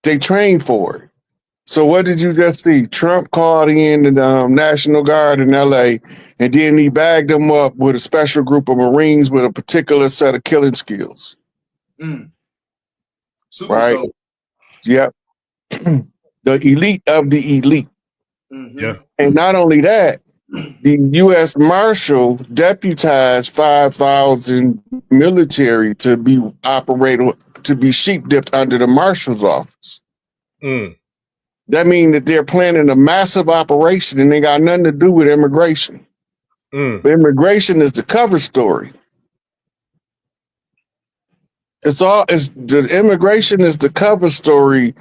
They trained for it. So what did you just see? Trump called in the National Guard in LA, and then he bagged them up with a special group of Marines with a particular set of killing skills. Super right? soldier. Yep. The elite of the elite. Yeah. And not only that, the U.S. Marshal deputized 5,000 military to be sheep dipped under the Marshal's office. That means that they're planning a massive operation and they got nothing to do with immigration. But immigration is the cover story. The immigration is the cover story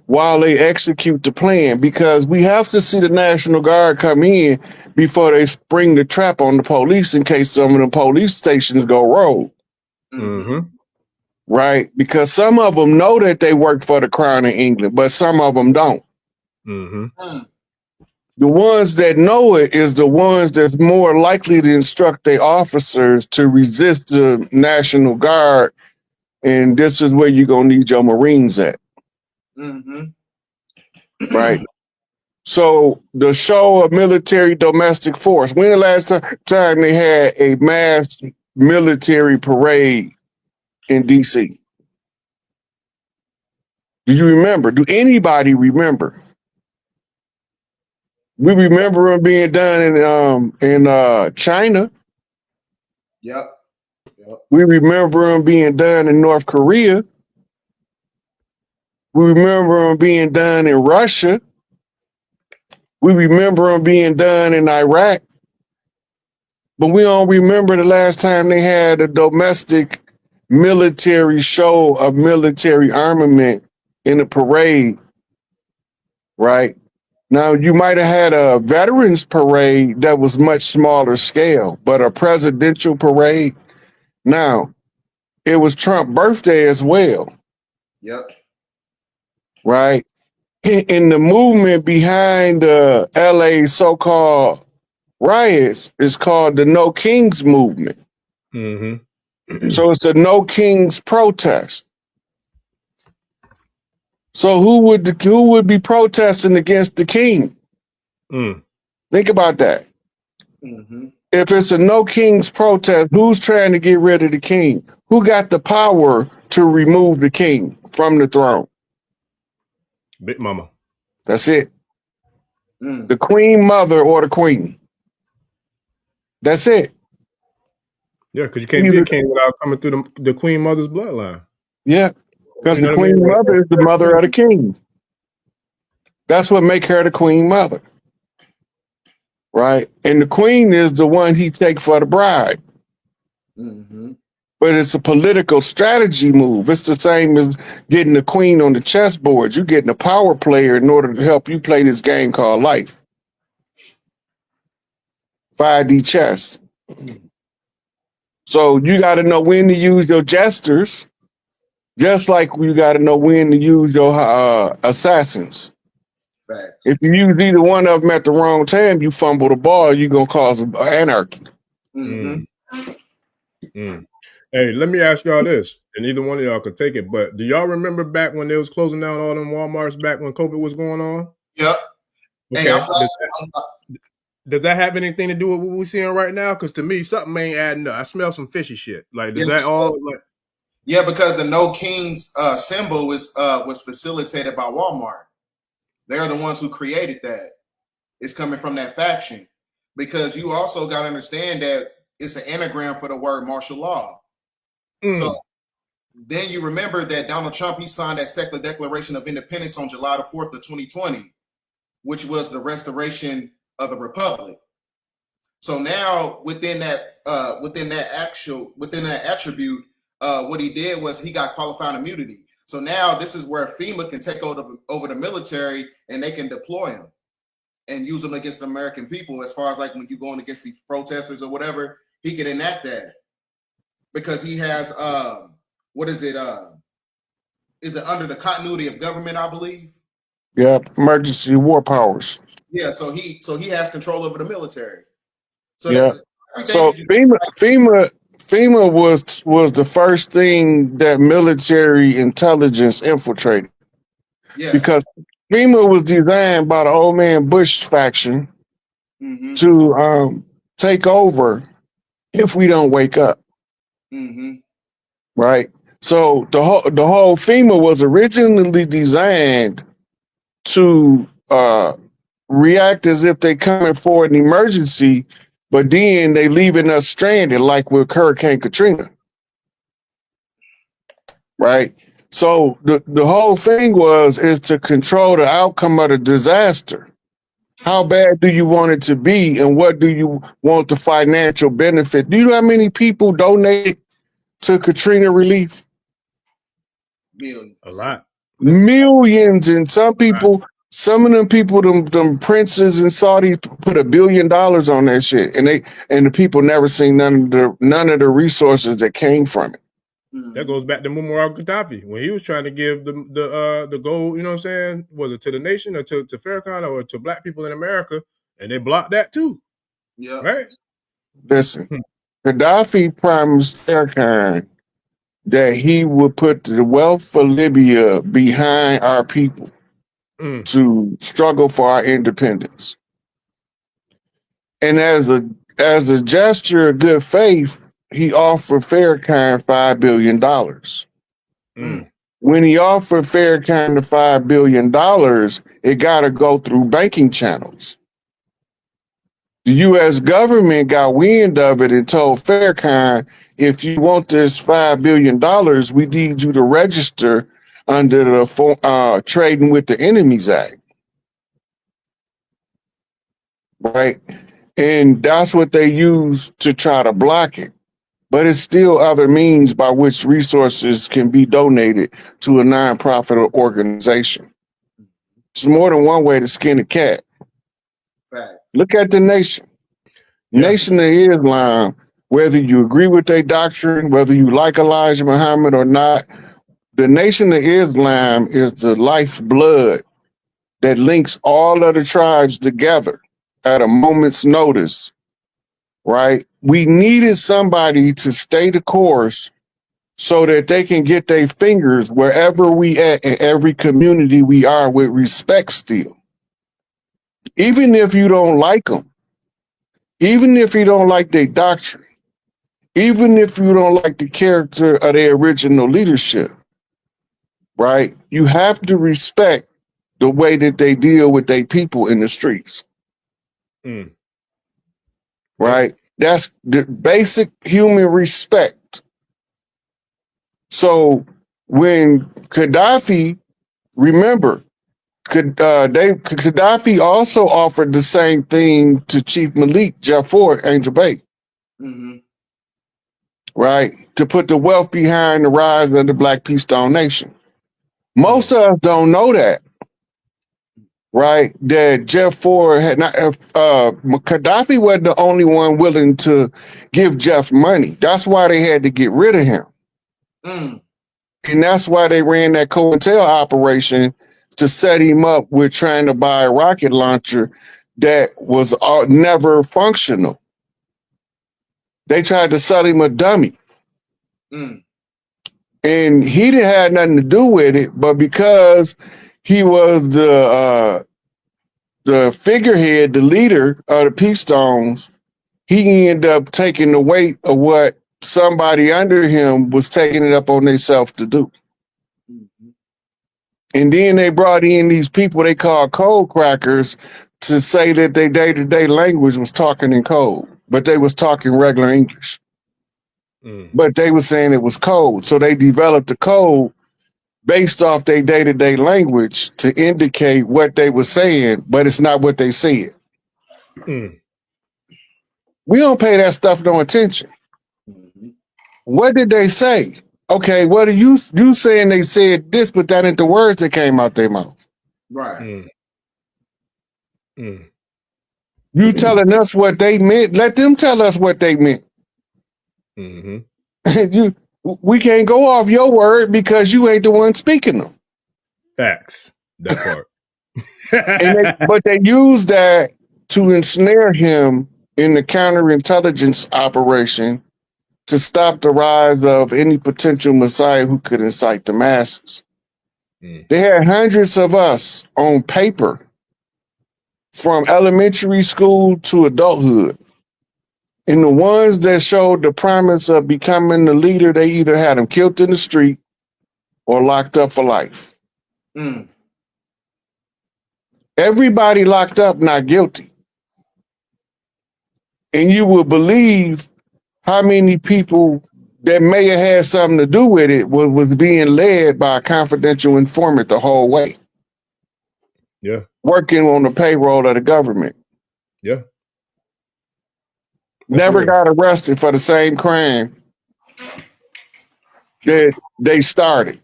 while they execute the plan, because we have to see the National Guard come in before they spring the trap on the police in case some of the police stations go rogue. Right? Because some of them know that they work for the Crown of England, but some of them don't. The ones that know it is the ones that's more likely to instruct their officers to resist the National Guard. And this is where you're going to need your Marines at. Right? So the show of military domestic force, when the last time they had a mass military parade in D.C.? Do you remember? Do anybody remember? We remember them being done in China. Yep. We remember them being done in North Korea. We remember them being done in Russia. We remember them being done in Iraq. But we don't remember the last time they had a domestic military show of military armament in a parade, right? Now, you might have had a veterans parade that was much smaller scale, but a presidential parade. Now, it was Trump's birthday as well. Yep. Right? In the movement behind the LA so-called riots is called the No Kings movement. So it's a No Kings protest. So who would be protesting against the king? Think about that. If it's a No Kings protest, who's trying to get rid of the king? Who got the power to remove the king from the throne? Big Mama. That's it. The Queen Mother or the Queen. That's it. Yeah, because you can't be a king without coming through the Queen Mother's bloodline. Yeah, because the Queen Mother is the mother of the king. That's what makes her the Queen Mother. Right? And the queen is the one he take for the bride. But it's a political strategy move. It's the same as getting the queen on the chessboard. You're getting a power player in order to help you play this game called life. 5D chess. So you got to know when to use your jesters, just like you got to know when to use your assassins. Right. If you use either one of them at the wrong time, you fumble the ball, you're going to cause anarchy. Hey, let me ask y'all this, and either one of y'all could take it, but do y'all remember back when they was closing down all them Walmarts back when COVID was going on? Yep. Okay. Hey, does that have anything to do with what we're seeing right now? Because to me, something ain't adding up. I smell some fishy shit. Like, does that all like? Yeah, because the No Kings symbol was facilitated by Walmart. They're the ones who created that. It's coming from that faction. Because you also got to understand that it's an anagram for the word martial law. So then you remember that Donald Trump, he signed that Secular Declaration of Independence on July the 4th of 2020, which was the restoration of the republic. So now within that attribute, what he did was he got qualified immunity. So now this is where FEMA can take over the military and they can deploy them and use them against the American people. As far as like when you're going against these protesters or whatever, he can enact that because he has is it under the continuity of government, I believe? Yeah, emergency war powers. Yeah, so he has control over the military. So yeah. So FEMA was the first thing that military intelligence infiltrated. Yeah. because FEMA was designed by the old man Bush faction Mm-hmm. to take over if we don't wake up, Mm-hmm. right? So the whole FEMA was originally designed to react as if they coming for an emergency, but then they leaving us stranded like with Hurricane Katrina, right? So the whole thing is to control the outcome of the disaster. How bad do you want it to be, and what do you want the financial benefit? Do you know how many people donated to Katrina relief? Millions. A lot. Millions, and some of them people, them princes in Saudi put $1 billion on that shit, and the people never seen none of the resources that came from it. That goes back to Muammar Gaddafi when he was trying to give the gold, you know what I'm saying? Was it to the nation or to Farrakhan or to black people in America? And they blocked that too. Yeah. Right? Listen, Gaddafi promised Farrakhan that he would put the wealth of Libya behind our people to struggle for our independence. And as a gesture of good faith, he offered Farrakhan $5 billion. When he offered Farrakhan the $5 billion, it got to go through banking channels. The U.S. government got wind of it and told Farrakhan, if you want this $5 billion, we need you to register under the Trading with the Enemies Act. Right? And that's what they use to try to block it. But it's still other means by which resources can be donated to a nonprofit organization. It's more than one way to skin a cat. Right. Look at the nation. Yeah. Nation of Islam, whether you agree with their doctrine, whether you like Elijah Muhammad or not, the Nation of Islam is the lifeblood that links all of the tribes together at a moment's notice, right? We needed somebody to stay the course so that they can get their fingers wherever we at in every community we are with respect still. Even if you don't like them, even if you don't like their doctrine, even if you don't like the character of their original leadership, right? You have to respect the way that they deal with their people in the streets. Right? That's the basic human respect. So when Gaddafi, remember, Gaddafi also offered the same thing to Chief Malik Jafar, Angel Bay. Right? To put the wealth behind the rise of the Black Peace Stone Nation. Most of us don't know that. Right? That Jeff Ford had not, Gaddafi wasn't the only one willing to give Jeff money. That's why they had to get rid of him. And that's why they ran that COINTEL operation to set him up with trying to buy a rocket launcher that was never functional. They tried to sell him a dummy. And he didn't have nothing to do with it, but because he was the figurehead, the leader of the Peace Stones, he ended up taking the weight of what somebody under him was taking it up on themselves to do. And then they brought in these people they call code crackers to say that their day-to-day language was talking in code, but they was talking regular English. But they were saying it was code. So they developed the code based off their day-to-day language to indicate what they were saying, but it's not what they said. We don't pay that stuff no attention. What did they say? Okay, what are you saying they said this, but that ain't the words that came out their mouth. Right. You telling us what they meant, let them tell us what they meant. We can't go off your word because you ain't the one speaking them. Facts. That part. But they use that to ensnare him in the counterintelligence operation to stop the rise of any potential messiah who could incite the masses. They had hundreds of us on paper from elementary school to adulthood. And the ones that showed the promise of becoming the leader, they either had them killed in the street or locked up for life. Everybody locked up, not guilty. And you will believe how many people that may have had something to do with it was being led by a confidential informant the whole way. Yeah. Working on the payroll of the government. Yeah. Never got arrested for the same crime that they started.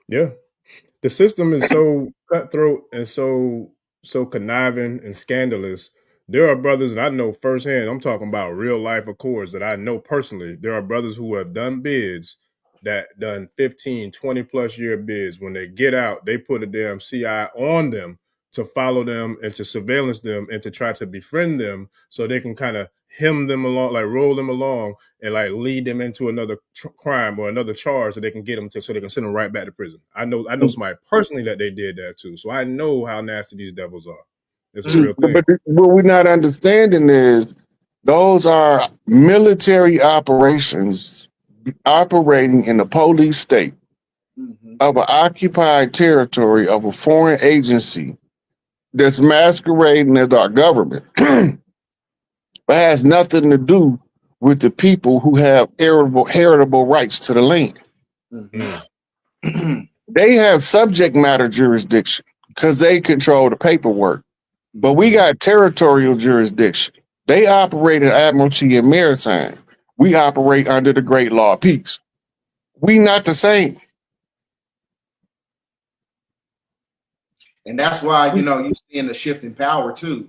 Yeah. The system is so cutthroat and so conniving and scandalous. There are brothers that I know firsthand. I'm talking about real life accords that I know personally. There are brothers who have done bids that done 15, 20 plus year bids. When they get out, they put a damn CI on them to follow them and to surveillance them and to try to befriend them so they can kind of hem them along, like roll them along and like lead them into another crime or another charge so they can get them so they can send them right back to prison. I know somebody personally that they did that too. So I know how nasty these devils are. It's a real thing. But what we're not understanding is those are military operations operating in the police state of an occupied territory of a foreign agency that's masquerading as our government. But has nothing to do with the people who have heritable rights to the land. They have subject matter jurisdiction because they control the paperwork. But we got territorial jurisdiction. They operate in Admiralty and Maritime. We operate under the Great Law of Peace. We not the same. And that's why, you see in the shift in power too.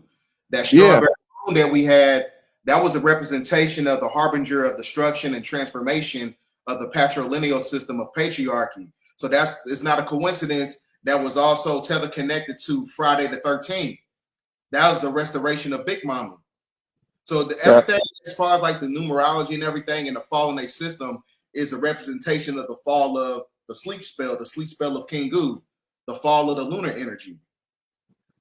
That strawberry moon that we had, that was a representation of the harbinger of destruction and transformation of the patrilineal system of patriarchy. So it's not a coincidence that was also teleconnected to Friday the 13th. That was the restoration of Big Mama. So everything as far as like the numerology and everything and the fall in a system is a representation of the fall of the sleep spell of King Gu, the fall of the lunar energy.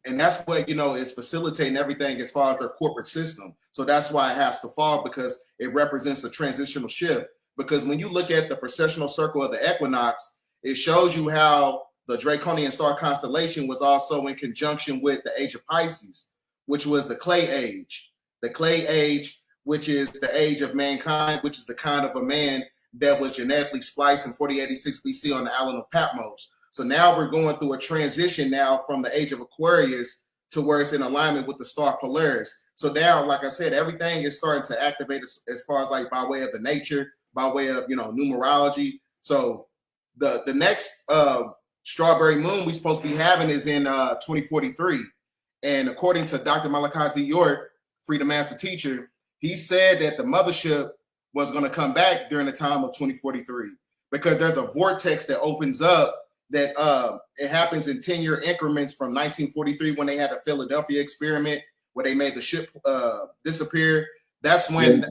And that's what, is facilitating everything as far as their corporate system. So that's why it has to fall, because it represents a transitional shift. Because when you look at the precessional circle of the equinox, it shows you how the Draconian star constellation was also in conjunction with the age of Pisces, which was the clay age. The clay age, which is the age of mankind, which is the kind of a man that was genetically spliced in 4086 BC on the island of Patmos. So now we're going through a transition now from the age of Aquarius to where it's in alignment with the star Polaris. So now, like I said, everything is starting to activate as far as like by way of the nature, by way of, numerology. So the next strawberry moon we're supposed to be having is in 2043. And according to Dr. Malachi Z. York, Freedom Master Teacher, he said that the mothership was going to come back during the time of 2043 because there's a vortex that opens up that it happens in 10-year increments from 1943 when they had a Philadelphia experiment where they made the ship disappear. That's when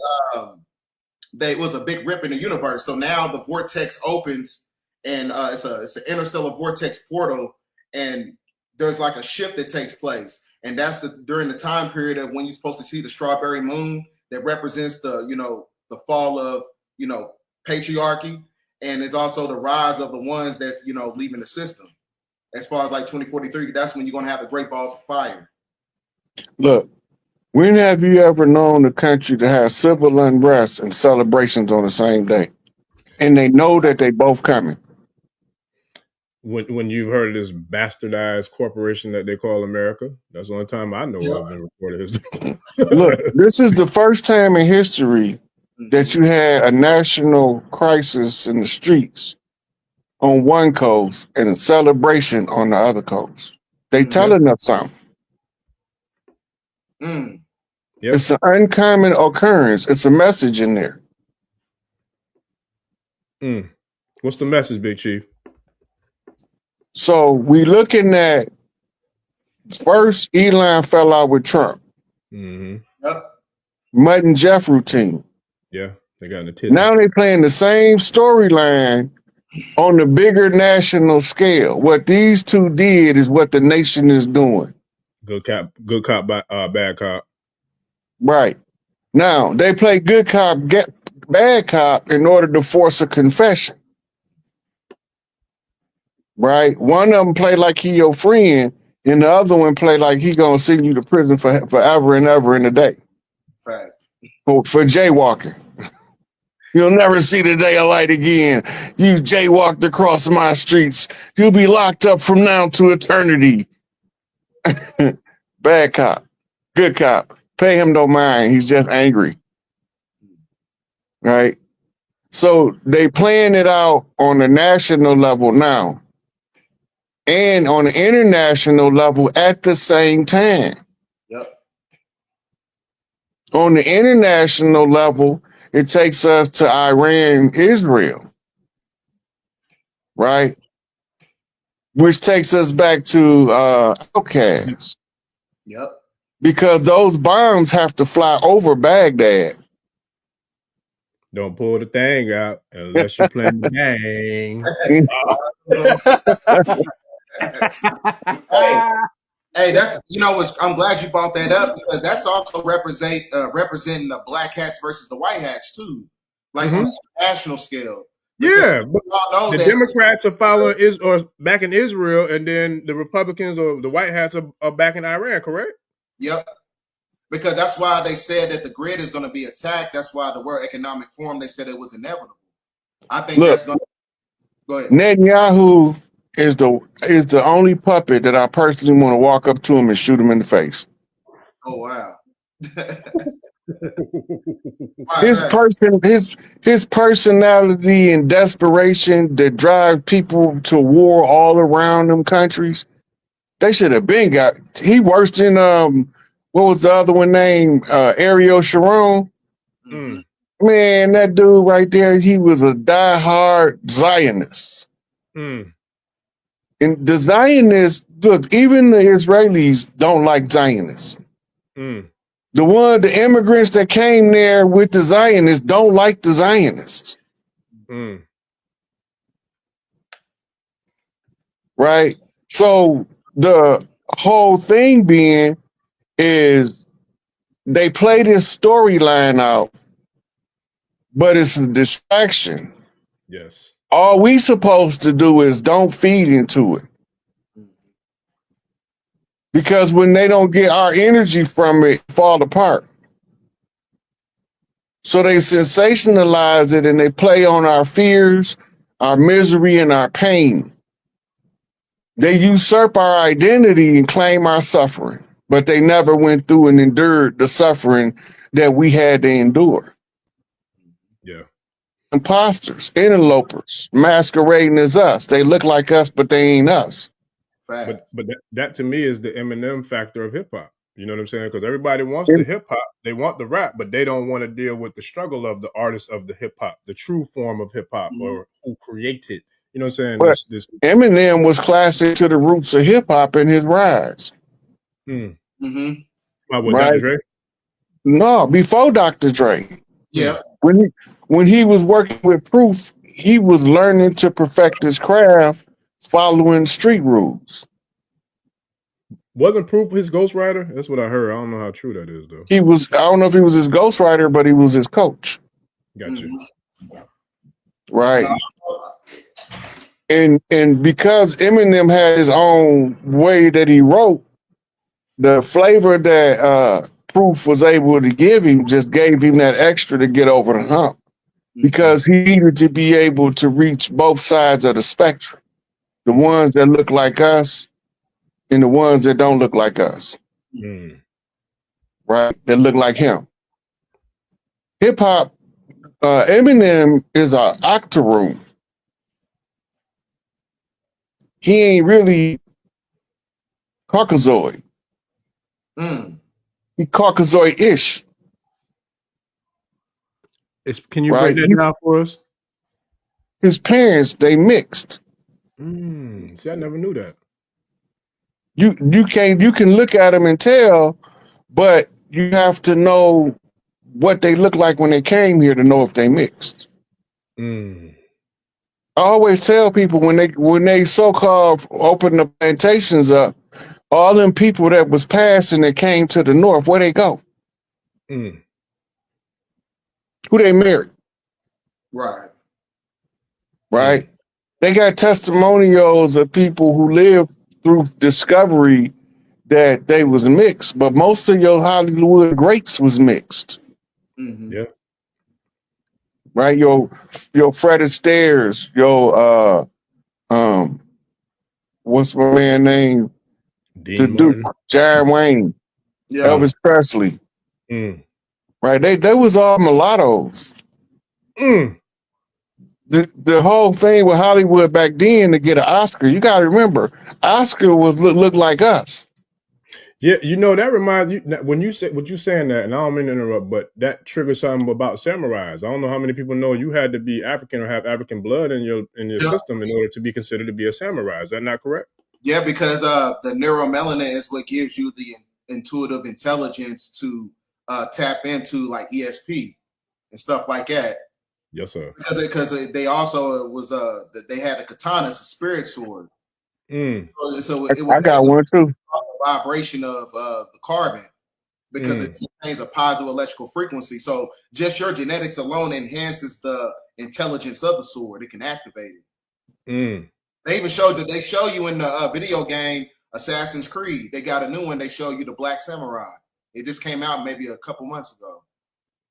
there was a big rip in the universe. So now the vortex opens and it's an interstellar vortex portal, and there's like a shift that takes place. And that's during the time period of when you're supposed to see the strawberry moon that represents the fall of, patriarchy. And it's also the rise of the ones that's, leaving the system. As far as like 2043, that's when you're going to have the great balls of fire. Look, when have you ever known a country to have civil unrest and celebrations on the same day? And they know that they both coming. When you've heard of this bastardized corporation that they call America, that's the only time I know of in recorded history. Look, this is the first time in history that you had a national crisis in the streets on one coast and a celebration on the other coast. They telling us something. Yep. It's an uncommon occurrence. It's a message in there. What's the message, Big Chief? So we looking at first Elon fell out with Trump. Yep. Mutt and Jeff routine. Yeah, they got in the titty. Now they playing the same storyline on the bigger national scale. What these two did is what the nation is doing. Good cop, bad cop. Right. Now, they play good cop, bad cop in order to force a confession. Right? One of them play like he your friend, and the other one play like he gonna send you to prison for forever and ever in a day. Fact. For jaywalking. You'll never see the day of light again. You jaywalked across my streets. You'll be locked up from now to eternity. Bad cop. Good cop. Pay him no mind. He's just angry. Right? So they playing it out on the national level now and on the international level at the same time. Yep. On the international level, it takes us to Iran, Israel, right? Which takes us back to outcasts. Yep. Because those bombs have to fly over Baghdad. Don't pull the thing out unless you playing the game. Hey, that's I'm glad you brought that up because that's also representing the black hats versus the white hats too, like on a national scale. Yeah, but know the that Democrats are following or back in Israel, and then the Republicans or the white hats are back in Iran. Correct? Yep. Because that's why they said that the grid is going to be attacked. That's why the World Economic Forum, they said it was inevitable. I think that's going to go ahead. Netanyahu is the only puppet that I personally want to walk up to him and shoot him in the face. Oh wow. His personality and desperation that drive people to war all around them countries. They should have been he worse than what was the other one named Ariel Sharon. Mm. Man, that dude right there, he was a diehard Zionist. Mm. And the Zionists, look, even the Israelis don't like Zionists. Mm. The immigrants that came there with the Zionists don't like the Zionists. Mm. Right? So the whole thing being is they play this storyline out, but it's a distraction. Yes. All we supposed to do is don't feed into it. Because when they don't get our energy from it, fall apart. So they sensationalize it and they play on our fears, our misery, and our pain. They usurp our identity and claim our suffering, but they never went through and endured the suffering that we had to endure. Yeah. Imposters, interlopers, masquerading as us. They look like us, but they ain't us. But that to me is the Eminem factor of hip hop. You know what I'm saying? Because everybody wants the hip hop, they want the rap, but they don't want to deal with the struggle of the artist of the hip hop, the true form of hip hop, or who created. You know what I'm saying? But Eminem was classic to the roots of hip hop in his rise. With Right? Dr. Dre? No, before Dr. Dre. Yeah. When he was working with Proof, he was learning to perfect his craft following street rules. Wasn't Proof his ghostwriter? That's what I heard. I don't know how true that is, though. I don't know if he was his ghostwriter, but he was his coach. Gotcha. Right. And because Eminem had his own way that he wrote, the flavor that Proof was able to give him just gave him that extra to get over the hump. Because he needed to be able to reach both sides of the spectrum. The ones that look like us and the ones that don't look like us. Right? That look like him. Hip hop, Eminem is an octoroon. He ain't really Caucasoid. He Caucasoid-ish. Can you break that down for us? His parents, they mixed. See, I never knew that. You can look at them and tell, but you have to know what they look like when they came here to know if they mixed. I always tell people when they so-called open the plantations up, all them people that was passing that came to the north, where they go? Mm. Who they married? Right. Right? They got testimonials of people who lived through discovery that they was mixed, but most of your Hollywood greats was mixed. Mm-hmm. Yeah. Right? Your Fred Astaire's, your what's my man name? The Dean Duke, Martin. John Wayne, Yeah. Elvis Presley. Mm. Right? They was all mulattoes. Mm. The whole thing with Hollywood back then to get an Oscar, you got to remember, Oscar was look like us. Yeah, you know, that reminds you when you say what you saying that, and I don't mean to interrupt, but that triggers something about samurais. I don't know how many people know you had to be African or have African blood in your Yeah. system in order to be considered to be a samurai. Is that not correct? Yeah, because the neuromelanin is what gives you the intuitive intelligence to tap into like ESP and stuff like that. Yes, sir. Because they also was they had a katana, it's a spirit sword. Mm. So it was I got one too. the vibration of the carbon because it contains a positive electrical frequency. So just your genetics alone enhances the intelligence of the sword. It can activate it. Mm. They even showed that they show you in the video game Assassin's Creed. They got a new one. They show you the Black Samurai. It just came out maybe a couple months ago.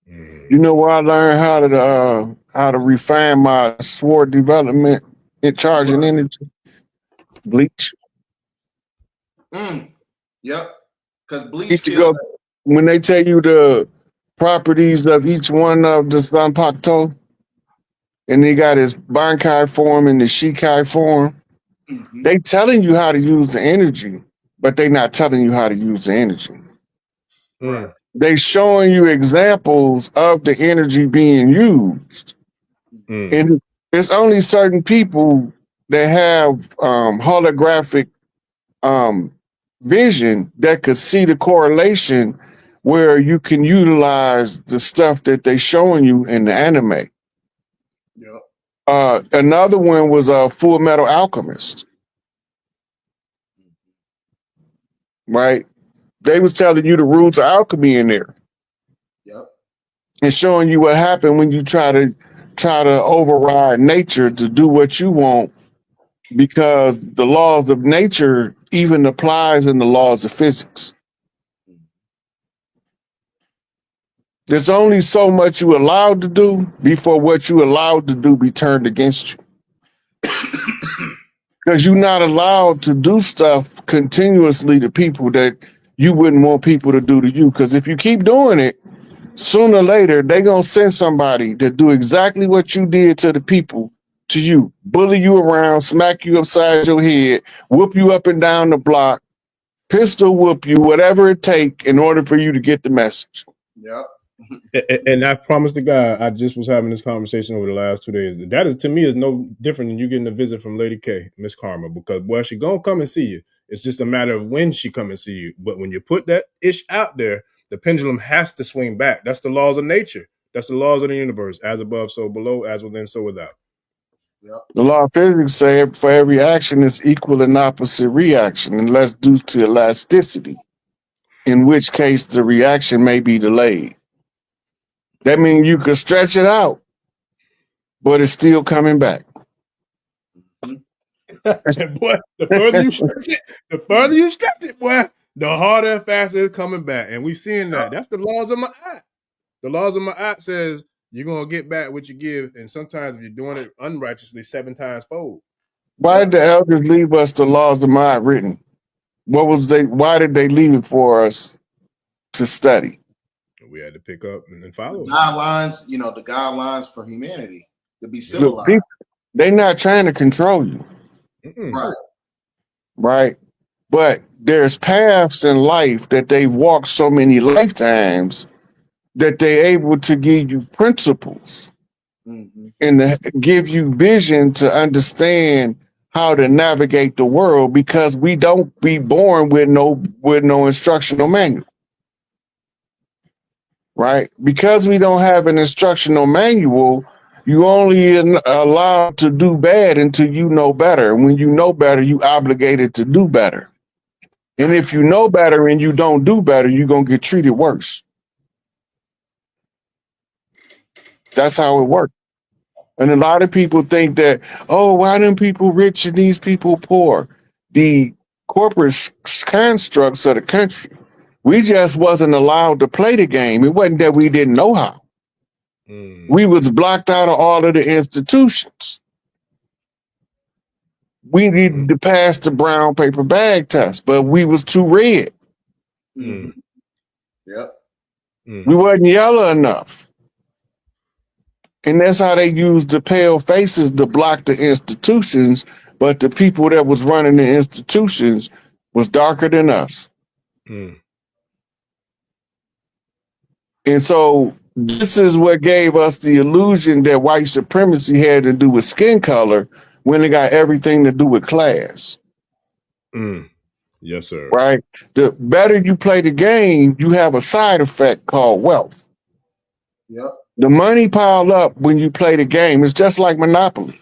You know where I learned how to refine my sword development in charging energy? Bleach. Yep. Because bleach Each kills. go when they tell you the properties of each one of the Zanpakuto, and they got his Bankai form and the Shikai form. They telling you how to use the energy, but they not telling you how to use the energy. Mm. They showing you examples of the energy being used. And it's only certain people that have holographic vision that could see the correlation where you can utilize the stuff that they showing you in the anime. Yep. Another one was a Full Metal Alchemist. Right? They was telling you the rules of alchemy in there. Yep. And showing you what happened when you try to override nature to do what you want, because the laws of nature even applies in the laws of physics. There's only so much you allowed to do before what you allowed to do be turned against you. Because you're not allowed to do stuff continuously to people that you wouldn't want people to do to you. Because if you keep doing it, sooner or later, they're going to send somebody to do exactly what you did to the people to you, bully you around, smack you upside your head, whoop you up and down the block, pistol whoop you, whatever it take in order for you to get the message. Yep. And I promise to God, I just was having this conversation over the last 2 days. That is, to me, is no different than you getting a visit from Lady K, Miss Karma, because well, she gonna come and see you. It's just a matter of when she come and see you. But when you put that ish out there, the pendulum has to swing back. That's the laws of nature. That's the laws of the universe. As above, so below. As within, so without. Yep. The law of physics say for every action is equal and opposite reaction, unless due to elasticity, in which case the reaction may be delayed. That means you could stretch it out, but it's still coming back. Boy, the further you stretch it, boy, the harder and faster it's coming back. And we seeing that. That's the laws of Ma'at. The laws of Ma'at says you're gonna get back what you give, and sometimes if you're doing it unrighteously, 7 times fold. Why did the elders leave us the laws of mind written? Why did they leave it for us to study? We had to pick up and follow the guidelines, the guidelines for humanity to be civilized. Look, they're not trying to control you. Right. Right. But there's paths in life that they've walked so many lifetimes that they're able to give you principles and to give you vision to understand how to navigate the world, because we don't be born with no instructional manual. Right? Because we don't have an instructional manual, You only allowed to do bad until you know better. And when you know better, you obligated to do better. And if you know better and you don't do better, you're going to get treated worse. That's how it works. And a lot of people think that, oh, why them people rich and these people poor? The corporate constructs of the country. We just wasn't allowed to play the game. It wasn't that we didn't know how. We was blocked out of all of the institutions. We needed to pass the brown paper bag test, but we was too red. Yep. We wasn't yellow enough. And that's how they used the pale faces to block the institutions, but the people that was running the institutions was darker than us. And so this is what gave us the illusion that white supremacy had to do with skin color when it got everything to do with class. Yes, sir. Right? The better you play the game, you have a side effect called wealth. Yep. The money pile up when you play the game. It's just like Monopoly.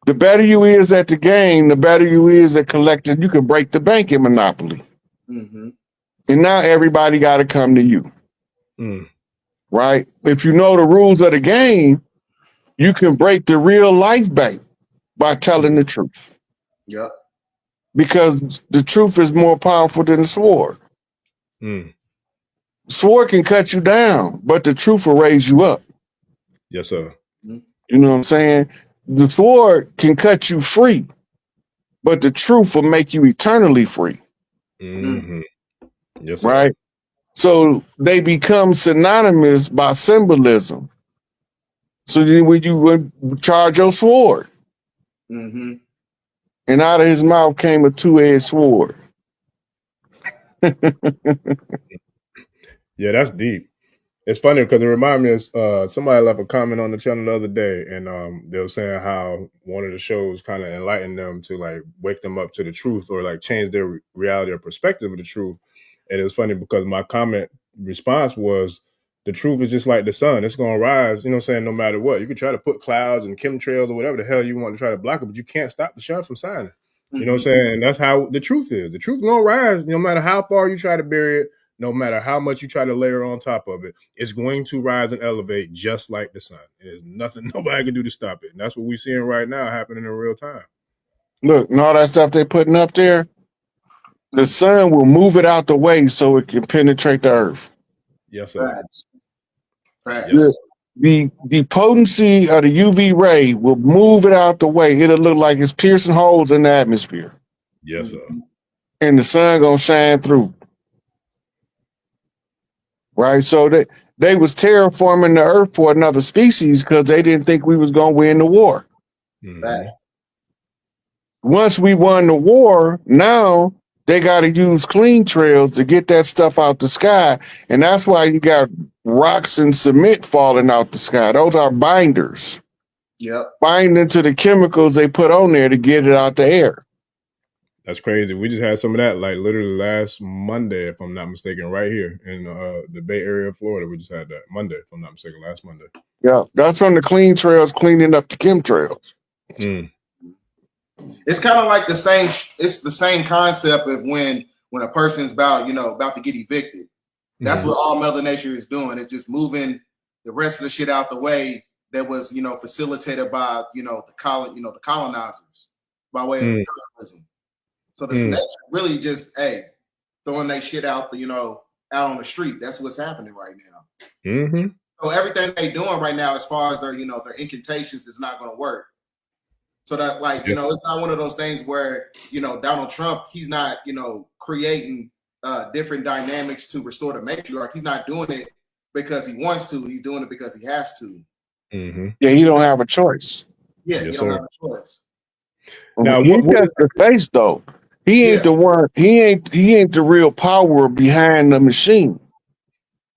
The better you is at the game, the better you is at collecting. You can break the bank in Monopoly. And now everybody got to come to you. Right? If you know the rules of the game, you can break the real life bank by telling the truth. Yep. Because the truth is more powerful than the sword. Sword can cut you down, but the truth will raise you up. Yes, sir. You know what I'm saying? The sword can cut you free, but the truth will make you eternally free. Yes, sir. Right? So they become synonymous by symbolism. So then when you would charge your sword, and out of his mouth came a two-edged sword. Yeah, that's deep. It's funny because it reminded me of somebody left a comment on the channel the other day, and they were saying how one of the shows kind of enlightened them to like wake them up to the truth or like change their reality or perspective of the truth. And it was funny because my comment response was, the truth is just like the sun. It's going to rise, you know what I'm saying, no matter what. You can try to put clouds and chemtrails or whatever the hell you want to try to block it, but you can't stop the sun from shining. You know what I'm saying? And that's how the truth is. The truth is going to rise no matter how far you try to bury it. No matter how much you try to layer on top of it, it's going to rise and elevate just like the sun. There's nothing nobody can do to stop it. And that's what we're seeing right now happening in real time. Look, and all that stuff they're putting up there, the sun will move it out the way so it can penetrate the earth. Yes, sir. Facts. Yes. The potency of the UV ray will move it out the way. It'll look like it's piercing holes in the atmosphere. Yes, sir. And the sun gonna shine through. Right? So they was terraforming the earth for another species because they didn't think we was gonna win the war. Once we won the war, now they got to use clean trails to get that stuff out the sky. And that's why you got rocks and cement falling out the sky. Those are binders. Yep. Binding to the chemicals they put on there to get it out the air. That's crazy. We just had some of that like literally last Monday, if I'm not mistaken, right here in the Bay Area of Florida. We just had that Monday, if I'm not mistaken, last Monday. Yeah, that's from the clean trails cleaning up the chemtrails. It's kind of like the same. It's the same concept of when a person's about to get evicted. That's what all Mother Nature is doing. It's just moving the rest of the shit out the way that was facilitated by the colonizers by way of colonialism. So the snakes really just throwing that shit out out on the street. That's what's happening right now. So everything they doing right now, as far as their their incantations, is not going to work. So that it's not one of those things where Donald Trump, he's not creating different dynamics to restore the matriarch. He's not doing it because he wants to. He's doing it because he has to. Yeah, he don't have a choice. Yeah, you don't have a choice. Now, he's just the face though. He ain't the one. He ain't the real power behind the machine.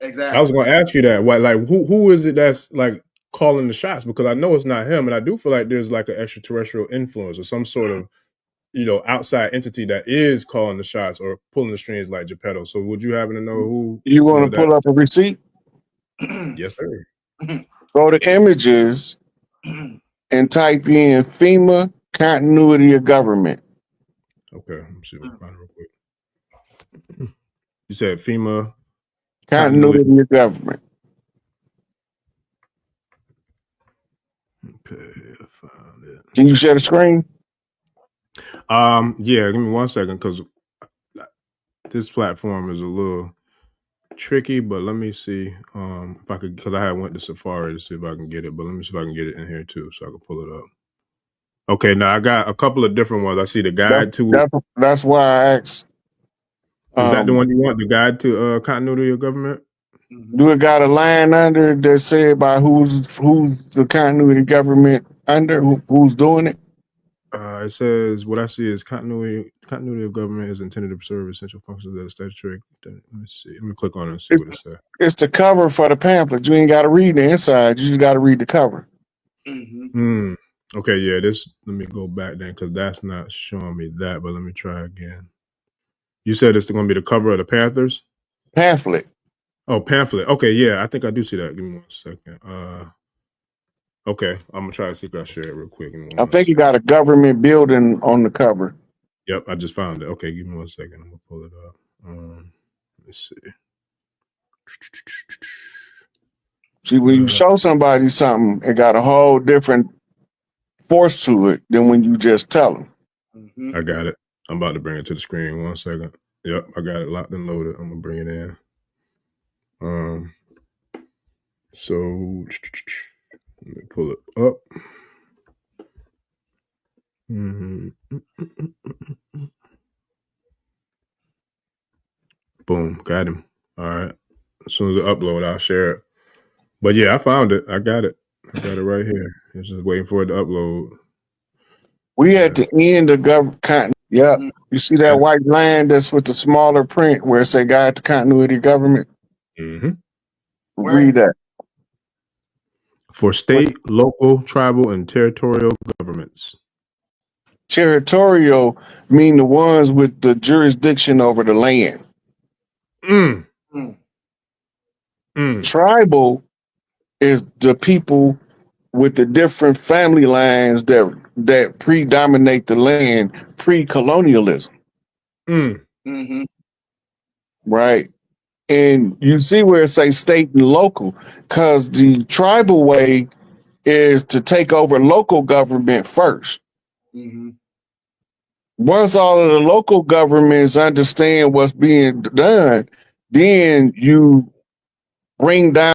Exactly. I was going to ask you that. What, like, who is it that's like calling the shots? Because I know it's not him, and I do feel like there's like an extraterrestrial influence or some sort of outside entity that is calling the shots or pulling the strings like Geppetto. So would you happen to know who? You want to pull up a receipt? Yes, sir. Go to images and type in FEMA continuity of government. Okay, let me see what I find real quick. You said FEMA Continuity of government. Okay, I found it. Can you share the screen? Yeah, give me 1 second because this platform is a little tricky, but let me see if I could, because I had went to Safari to see if I can get it, but let me see if I can get it in here too so I can pull it up. Okay, now I got a couple of different ones. I see the guide to that's why I asked. Is that the one you want? The guide to continuity of government? Do it got a line under that said by who's the continuity government under? Who's doing it? It says what I see is continuity of government is intended to preserve essential functions of the statutory. Let me see. Let me click on it and see what it says. It's the cover for the pamphlet. You ain't got to read the inside. You just got to read the cover. Okay, yeah. Let me go back then because that's not showing me that. But let me try again. You said it's going to be the cover of the Panthers pamphlet. Oh, pamphlet. Okay, yeah. I think I do see that. Give me 1 second. Okay, I'm gonna try to see if I share it real quick. I think you got a government building on the cover. Yep, I just found it. Okay, give me 1 second. I'm gonna pull it up. Let's see. See, when you show somebody something, it got a whole different force to it than when you just tell them. I got it. I'm about to bring it to the screen. 1 second. Yep, I got it locked and loaded. I'm gonna bring it in. So let me pull it up. Boom, got him. All right. As soon as I upload, I'll share it. But yeah, I found it. I got it. I got it right here. It's just waiting for it to upload. We at the end of government. Yeah. You see that white line that's with the smaller print where it say guide to continuity of government? Read that. For state, local, tribal, and territorial governments. Territorial mean the ones with the jurisdiction over the land. Tribal is the people with the different family lines that predominate the land pre-colonialism. Right. And you see where it says state and local, because the tribal way is to take over local government first. Once all of the local governments understand what's being done, then you bring down